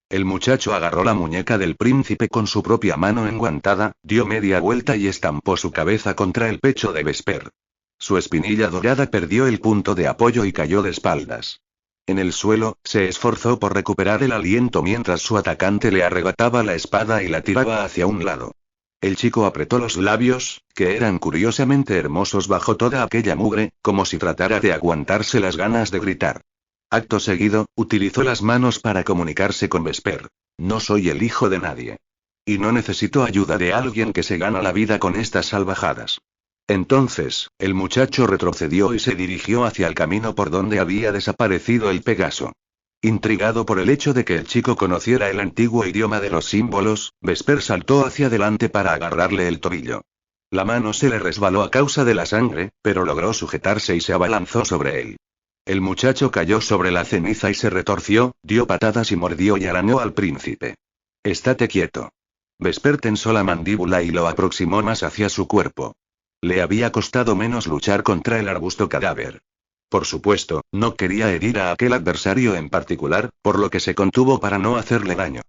El muchacho agarró la muñeca del príncipe con su propia mano enguantada, dio media vuelta y estampó su cabeza contra el pecho de Vesper. Su espinilla dorada perdió el punto de apoyo y cayó de espaldas. En el suelo, se esforzó por recuperar el aliento mientras su atacante le arrebataba la espada y la tiraba hacia un lado. El chico apretó los labios, que eran curiosamente hermosos bajo toda aquella mugre, como si tratara de aguantarse las ganas de gritar. Acto seguido, utilizó las manos para comunicarse con Vesper. «No soy el hijo de nadie. Y no necesito ayuda de alguien que se gana la vida con estas salvajadas». Entonces, el muchacho retrocedió y se dirigió hacia el camino por donde había desaparecido el Pegaso. Intrigado por el hecho de que el chico conociera el antiguo idioma de los símbolos, Vesper saltó hacia adelante para agarrarle el tobillo. La mano se le resbaló a causa de la sangre, pero logró sujetarse y se abalanzó sobre él. El muchacho cayó sobre la ceniza y se retorció, dio patadas y mordió y arañó al príncipe. «Estate quieto». Vesper tensó la mandíbula y lo aproximó más hacia su cuerpo. Le había costado menos luchar contra el arbusto cadáver. Por supuesto, no quería herir a aquel adversario en particular, por lo que se contuvo para no hacerle daño.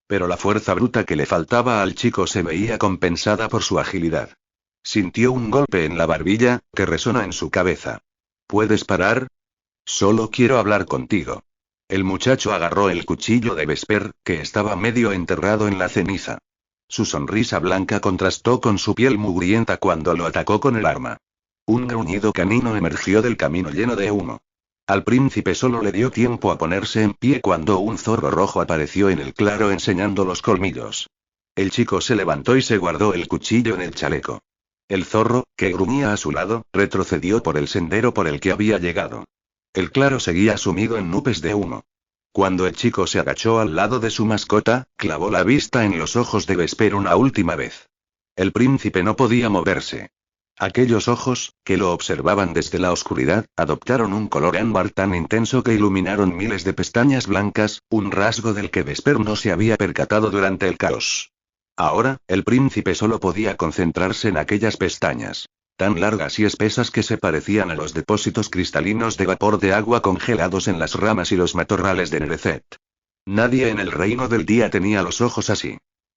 Pero la fuerza bruta que le faltaba al chico se veía compensada por su agilidad. Sintió un golpe en la barbilla, que resonó en su cabeza. ¿Puedes parar? Solo quiero hablar contigo. El muchacho agarró el cuchillo de Vesper, que estaba medio enterrado en la ceniza. Su sonrisa blanca contrastó con su piel mugrienta cuando lo atacó con el arma. Un gruñido canino emergió del camino lleno de humo. Al príncipe solo le dio tiempo a ponerse en pie cuando un zorro rojo apareció en el claro enseñando los colmillos. El chico se levantó y se guardó el cuchillo en el chaleco. El zorro, que gruñía a su lado, retrocedió por el sendero por el que había llegado. El claro seguía sumido en nubes de humo. Cuando el chico se agachó al lado de su mascota, clavó la vista en los ojos de Vesper una última vez. El príncipe no podía moverse. Aquellos ojos, que lo observaban desde la oscuridad, adoptaron un color ámbar tan intenso que iluminaron miles de pestañas blancas, un rasgo del que Vesper no se había percatado durante el caos. Ahora, el príncipe solo podía concentrarse en aquellas pestañas, tan largas y espesas que se parecían a los depósitos cristalinos de vapor de agua congelados en las ramas y los matorrales de Nerecet. Nadie en el reino del día tenía los ojos así.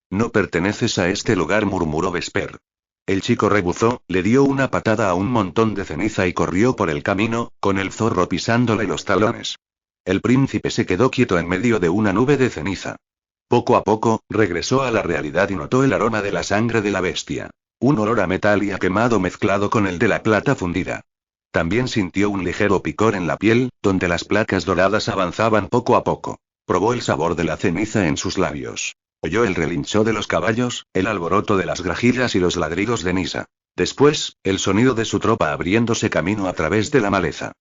No perteneces a este lugar, murmuró Vesper. El chico rebuzó, le dio una patada a un montón de ceniza y corrió por el camino, con el zorro pisándole los talones. El príncipe se quedó quieto en medio de una nube de ceniza. Poco a poco, regresó a la realidad y notó el aroma de la sangre de la bestia. Un olor a metal y a quemado mezclado con el de la plata fundida. También sintió un ligero picor en la piel, donde las placas doradas avanzaban poco a poco. Probó el sabor de la ceniza en sus labios. Oyó el relincho de los caballos, el alboroto de las grajillas y los ladridos de Nisa. Después, el sonido de su tropa abriéndose camino a través de la maleza.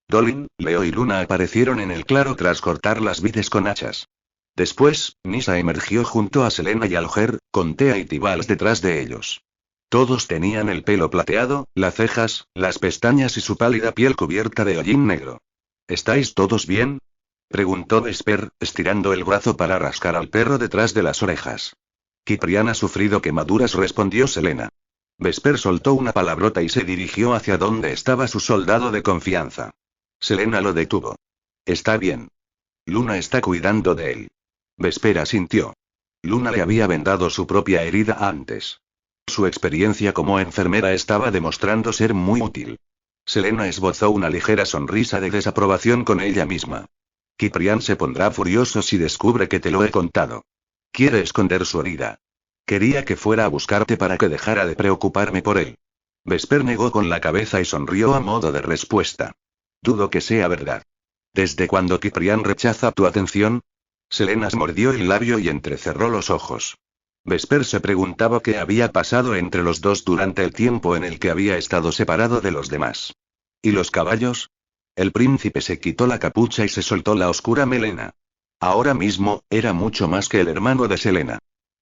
Dolin, Leo y Luna aparecieron en el claro tras cortar las vides con hachas. Después, Nisa emergió junto a Selena y Alger, con Tea y Tibals detrás de ellos. Todos tenían el pelo plateado, las cejas, las pestañas y su pálida piel cubierta de hollín negro. ¿Estáis todos bien?, preguntó Vesper, estirando el brazo para rascar al perro detrás de las orejas. Ciprián ha sufrido quemaduras, respondió Selena. Vesper soltó una palabrota y se dirigió hacia donde estaba su soldado de confianza. Selena lo detuvo. Está bien. Luna está cuidando de él. Vesper asintió. Luna le había vendado su propia herida antes. Su experiencia como enfermera estaba demostrando ser muy útil. Selena esbozó una ligera sonrisa de desaprobación con ella misma. Ciprián se pondrá furioso si descubre que te lo he contado. Quiere esconder su herida. Quería que fuera a buscarte para que dejara de preocuparme por él. Vesper negó con la cabeza y sonrió a modo de respuesta. Dudo que sea verdad. ¿Desde cuándo Ciprián rechaza tu atención? Selena se mordió el labio y entrecerró los ojos. Vesper se preguntaba qué había pasado entre los dos durante el tiempo en el que había estado separado de los demás. ¿Y los caballos? El príncipe se quitó la capucha y se soltó la oscura melena. Ahora mismo, era mucho más que el hermano de Selena.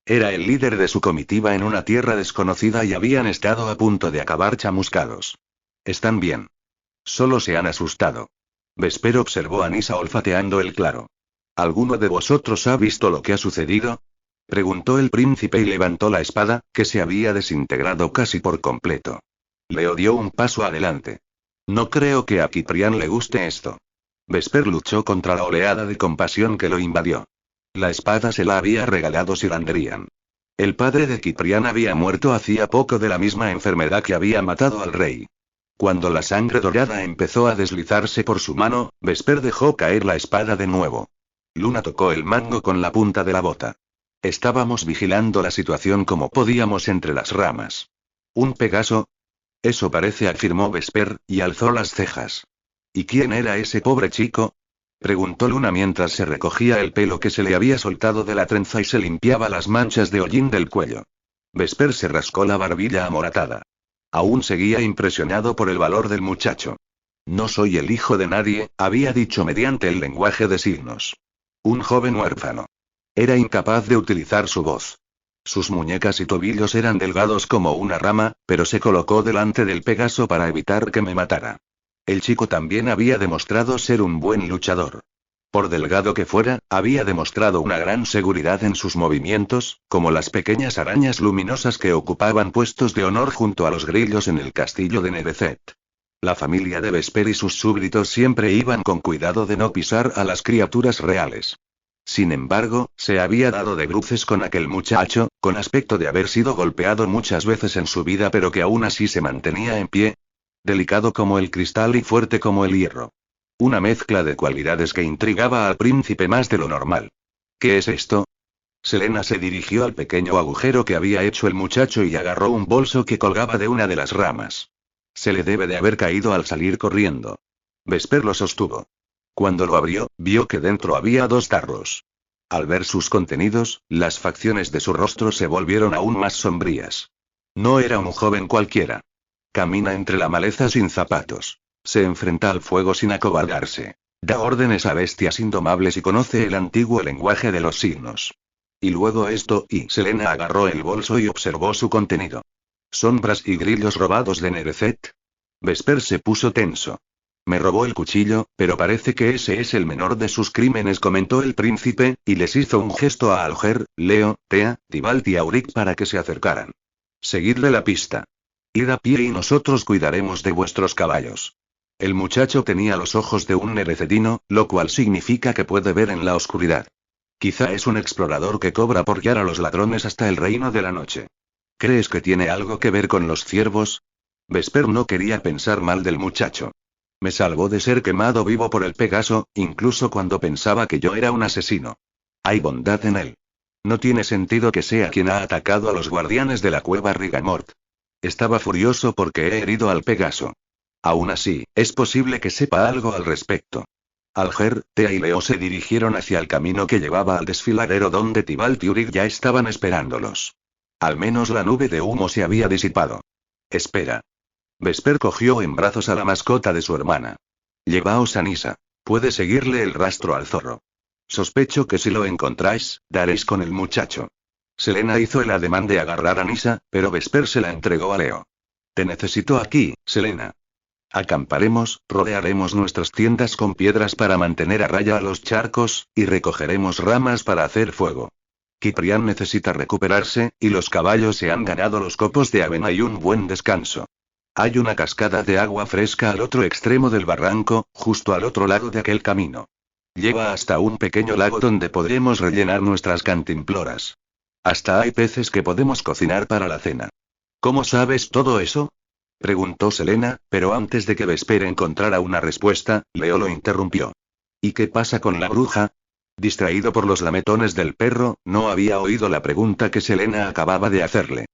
Era el líder de su comitiva en una tierra desconocida y habían estado a punto de acabar chamuscados. Están bien. Solo se han asustado. Vesper observó a Nisa olfateando el claro. ¿Alguno de vosotros ha visto lo que ha sucedido?, preguntó el príncipe y levantó la espada, que se había desintegrado casi por completo. Leo dio un paso adelante. No creo que a Ciprián le guste esto. Vesper luchó contra la oleada de compasión que lo invadió. La espada se la había regalado Sirandrian. El padre de Ciprián había muerto hacía poco de la misma enfermedad que había matado al rey. Cuando la sangre dorada empezó a deslizarse por su mano, Vesper dejó caer la espada de nuevo. Luna tocó el mango con la punta de la bota. Estábamos vigilando la situación como podíamos entre las ramas. ¿Un Pegaso? Eso parece, afirmó Vesper, y alzó las cejas. ¿Y quién era ese pobre chico?, preguntó Luna mientras se recogía el pelo que se le había soltado de la trenza y se limpiaba las manchas de hollín del cuello. Vesper se rascó la barbilla amoratada. Aún seguía impresionado por el valor del muchacho. No soy el hijo de nadie, había dicho mediante el lenguaje de signos. Un joven huérfano. Era incapaz de utilizar su voz. Sus muñecas y tobillos eran delgados como una rama, pero se colocó delante del Pegaso para evitar que me matara. El chico también había demostrado ser un buen luchador. Por delgado que fuera, había demostrado una gran seguridad en sus movimientos, como las pequeñas arañas luminosas que ocupaban puestos de honor junto a los grillos en el castillo de Nevezet. La familia de Vesper y sus súbditos siempre iban con cuidado de no pisar a las criaturas reales. Sin embargo, se había dado de bruces con aquel muchacho, con aspecto de haber sido golpeado muchas veces en su vida pero que aún así se mantenía en pie. Delicado como el cristal y fuerte como el hierro. Una mezcla de cualidades que intrigaba al príncipe más de lo normal. ¿Qué es esto? Selena se dirigió al pequeño agujero que había hecho el muchacho y agarró un bolso que colgaba de una de las ramas. Se le debe de haber caído al salir corriendo. Vesper lo sostuvo. Cuando lo abrió, vio que dentro había 2 tarros. Al ver sus contenidos, las facciones de su rostro se volvieron aún más sombrías. No era un joven cualquiera. Camina entre la maleza sin zapatos. Se enfrenta al fuego sin acobardarse. Da órdenes a bestias indomables y conoce el antiguo lenguaje de los signos. Y luego esto, y Selena agarró el bolso y observó su contenido. Sombras y grillos robados de Nevezet. Vesper se puso tenso. Me robó el cuchillo, pero parece que ese es el menor de sus crímenes, comentó el príncipe, y les hizo un gesto a Alger, Leo, Tea, Tibalt y Auric para que se acercaran. Seguidle la pista. Id a pie y nosotros cuidaremos de vuestros caballos. El muchacho tenía los ojos de un nerecetino, lo cual significa que puede ver en la oscuridad. Quizá es un explorador que cobra por guiar a los ladrones hasta el reino de la noche. ¿Crees que tiene algo que ver con los ciervos? Vesper no quería pensar mal del muchacho. Me salvó de ser quemado vivo por el Pegaso, incluso cuando pensaba que yo era un asesino. Hay bondad en él. No tiene sentido que sea quien ha atacado a los guardianes de la cueva Rigamort. Estaba furioso porque he herido al Pegaso. Aún así, es posible que sepa algo al respecto. Alger, Tea y Leo se dirigieron hacia el camino que llevaba al desfiladero donde Tibalt y Uric ya estaban esperándolos. Al menos la nube de humo se había disipado. Espera. Vesper cogió en brazos a la mascota de su hermana. Llevaos a Nisa. Puede seguirle el rastro al zorro. Sospecho que si lo encontráis, daréis con el muchacho. Selena hizo el ademán de agarrar a Nisa, pero Vesper se la entregó a Leo. Te necesito aquí, Selena. Acamparemos, rodearemos nuestras tiendas con piedras para mantener a raya a los charcos, y recogeremos ramas para hacer fuego. Ciprián necesita recuperarse, y los caballos se han ganado los copos de avena y un buen descanso. Hay una cascada de agua fresca al otro extremo del barranco, justo al otro lado de aquel camino. Lleva hasta un pequeño lago donde podremos rellenar nuestras cantimploras. Hasta hay peces que podemos cocinar para la cena. ¿Cómo sabes todo eso? Preguntó Selena, pero antes de que Vesper encontrara una respuesta, Leo lo interrumpió. ¿Y qué pasa con la bruja? Distraído por los lametones del perro, no había oído la pregunta que Selena acababa de hacerle.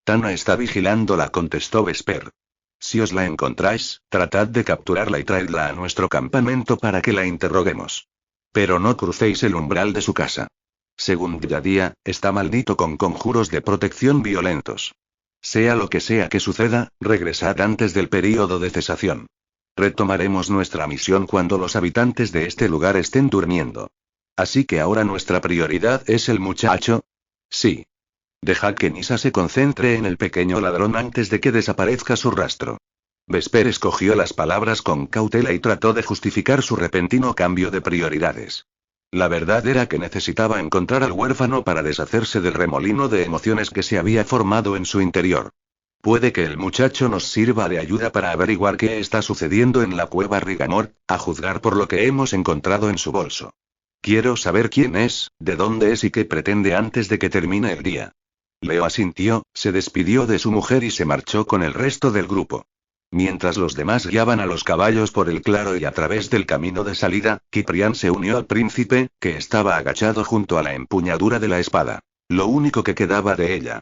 Tana está vigilándola, contestó Vesper. Si os la encontráis, tratad de capturarla y traedla a nuestro campamento para que la interroguemos. Pero no crucéis el umbral de su casa. Según Día, está maldito con conjuros de protección violentos. Sea lo que sea que suceda, regresad antes del período de cesación. Retomaremos nuestra misión cuando los habitantes de este lugar estén durmiendo. Así que ahora nuestra prioridad es el muchacho. Sí. Dejad que Nisa se concentre en el pequeño ladrón antes de que desaparezca su rastro. Vesper escogió las palabras con cautela y trató de justificar su repentino cambio de prioridades. La verdad era que necesitaba encontrar al huérfano para deshacerse del remolino de emociones que se había formado en su interior. Puede que el muchacho nos sirva de ayuda para averiguar qué está sucediendo en la cueva Rigamort, a juzgar por lo que hemos encontrado en su bolso. Quiero saber quién es, de dónde es y qué pretende antes de que termine el día. Leo asintió, se despidió de su mujer y se marchó con el resto del grupo. Mientras los demás guiaban a los caballos por el claro y a través del camino de salida, Ciprián se unió al príncipe, que estaba agachado junto a la empuñadura de la espada. Lo único que quedaba de ella.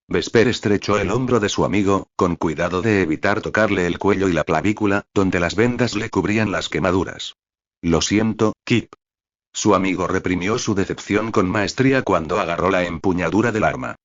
Vesper estrechó el hombro de su amigo, con cuidado de evitar tocarle el cuello y la clavícula, donde las vendas le cubrían las quemaduras. Lo siento, Kip. Su amigo reprimió su decepción con maestría cuando agarró la empuñadura del arma.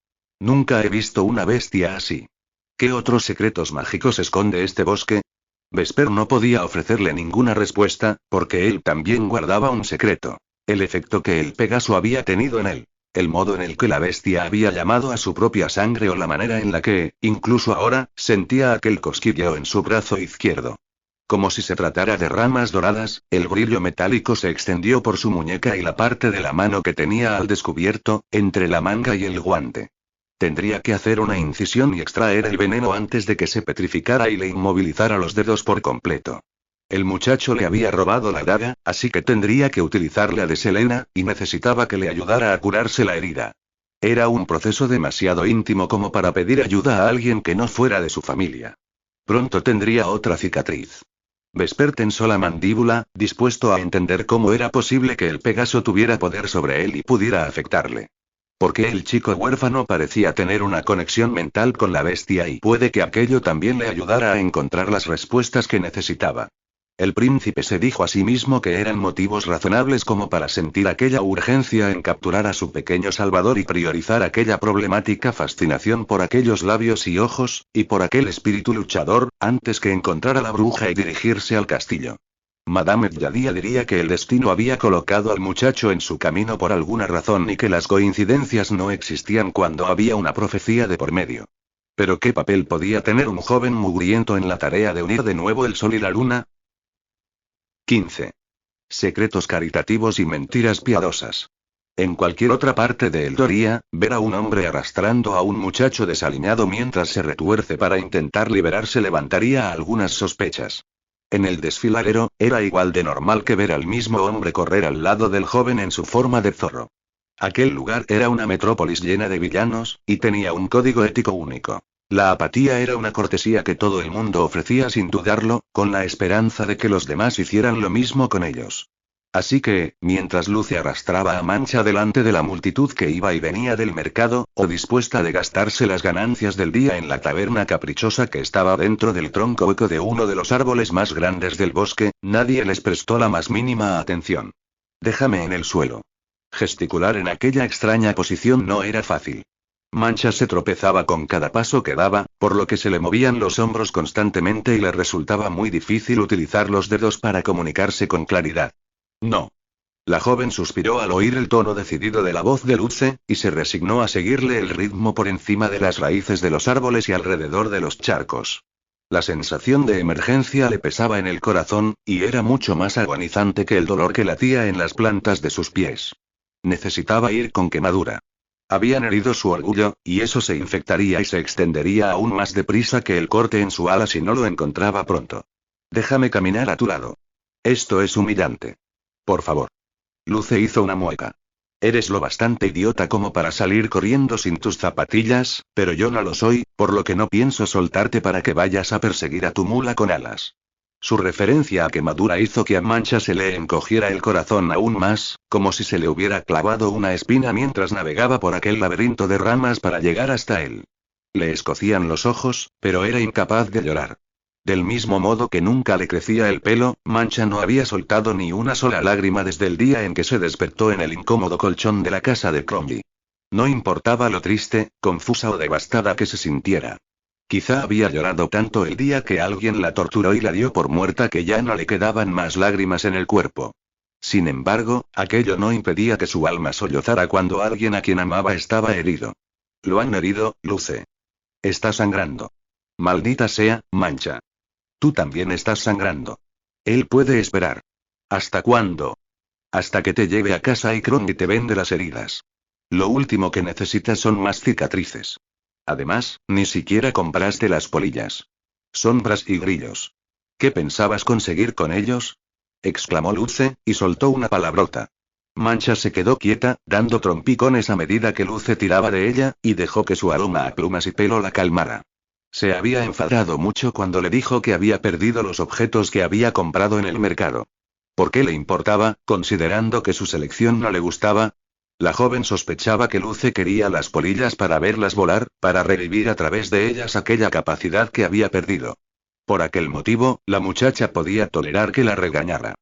Nunca he visto una bestia así. ¿Qué otros secretos mágicos esconde este bosque? Vesper no podía ofrecerle ninguna respuesta, porque él también guardaba un secreto. El efecto que el Pegaso había tenido en él. El modo en el que la bestia había llamado a su propia sangre o la manera en la que, incluso ahora, sentía aquel cosquilleo en su brazo izquierdo. como si se tratara de ramas doradas, el brillo metálico se extendió por su muñeca y la parte de la mano que tenía al descubierto, entre la manga y el guante. Tendría que hacer una incisión y extraer el veneno antes de que se petrificara y le inmovilizara los dedos por completo. El muchacho le había robado la daga, así que tendría que utilizar la de Selena, y necesitaba que le ayudara a curarse la herida. Era un proceso demasiado íntimo como para pedir ayuda a alguien que no fuera de su familia. Pronto tendría otra cicatriz. Vesper tensó la mandíbula, dispuesto a entender cómo era posible que el Pegaso tuviera poder sobre él y pudiera afectarle. Porque el chico huérfano parecía tener una conexión mental con la bestia y puede que aquello también le ayudara a encontrar las respuestas que necesitaba. El príncipe se dijo a sí mismo que eran motivos razonables como para sentir aquella urgencia en capturar a su pequeño salvador y priorizar aquella problemática fascinación por aquellos labios y ojos, y por aquel espíritu luchador, antes que encontrar a la bruja y dirigirse al castillo. Madame Yadia diría que el destino había colocado al muchacho en su camino por alguna razón y que las coincidencias no existían cuando había una profecía de por medio. Pero ¿qué papel podía tener un joven mugriento en la tarea de unir de nuevo el sol y la luna? 15. Secretos caritativos y mentiras piadosas. En cualquier otra parte de Eldoria, ver a un hombre arrastrando a un muchacho desaliñado mientras se retuerce para intentar liberarse levantaría algunas sospechas. En el desfiladero, era igual de normal que ver al mismo hombre correr al lado del joven en su forma de zorro. Aquel lugar era una metrópolis llena de villanos, y tenía un código ético único. La apatía era una cortesía que todo el mundo ofrecía sin dudarlo, con la esperanza de que los demás hicieran lo mismo con ellos. Así que, mientras Luce arrastraba a Mancha delante de la multitud que iba y venía del mercado, o dispuesta de gastarse las ganancias del día en la taberna caprichosa que estaba dentro del tronco hueco de uno de los árboles más grandes del bosque, nadie les prestó la más mínima atención. Déjame en el suelo. Gesticular en aquella extraña posición no era fácil. Mancha se tropezaba con cada paso que daba, por lo que se le movían los hombros constantemente y le resultaba muy difícil utilizar los dedos para comunicarse con claridad. No. La joven suspiró al oír el tono decidido de la voz de Luce, y se resignó a seguirle el ritmo por encima de las raíces de los árboles y alrededor de los charcos. La sensación de emergencia le pesaba en el corazón, y era mucho más agonizante que el dolor que latía en las plantas de sus pies. Necesitaba ir con Quemadura. Habían herido su orgullo, y eso se infectaría y se extendería aún más deprisa que el corte en su ala si no lo encontraba pronto. Déjame caminar a tu lado. Esto es humillante. Por favor. Luce hizo una mueca. Eres lo bastante idiota como para salir corriendo sin tus zapatillas, pero yo no lo soy, por lo que no pienso soltarte para que vayas a perseguir a tu mula con alas. Su referencia a Quemadura hizo que a Mancha se le encogiera el corazón aún más, como si se le hubiera clavado una espina mientras navegaba por aquel laberinto de ramas para llegar hasta él. Le escocían los ojos, pero era incapaz de llorar. Del mismo modo que nunca le crecía el pelo, Mancha no había soltado ni una sola lágrima desde el día en que se despertó en el incómodo colchón de la casa de Cromley. No importaba lo triste, confusa o devastada que se sintiera. Quizá había llorado tanto el día que alguien la torturó y la dio por muerta que ya no le quedaban más lágrimas en el cuerpo. Sin embargo, aquello no impedía que su alma sollozara cuando alguien a quien amaba estaba herido. Lo han herido, Luce. Está sangrando. Maldita sea, Mancha. Tú también estás sangrando. Él puede esperar. ¿Hasta cuándo? Hasta que te lleve a casa y Cromley te vende las heridas. Lo último que necesitas son más cicatrices. Además, ni siquiera compraste las polillas. Sombras y grillos. ¿Qué pensabas conseguir con ellos? Exclamó Luce, y soltó una palabrota. Mancha se quedó quieta, dando trompicones a medida que Luce tiraba de ella, y dejó que su aroma a plumas y pelo la calmara. Se había enfadado mucho cuando le dijo que había perdido los objetos que había comprado en el mercado. ¿Por qué le importaba, considerando que su selección no le gustaba? La joven sospechaba que Luce quería las polillas para verlas volar, para revivir a través de ellas aquella capacidad que había perdido. Por aquel motivo, la muchacha podía tolerar que la regañara.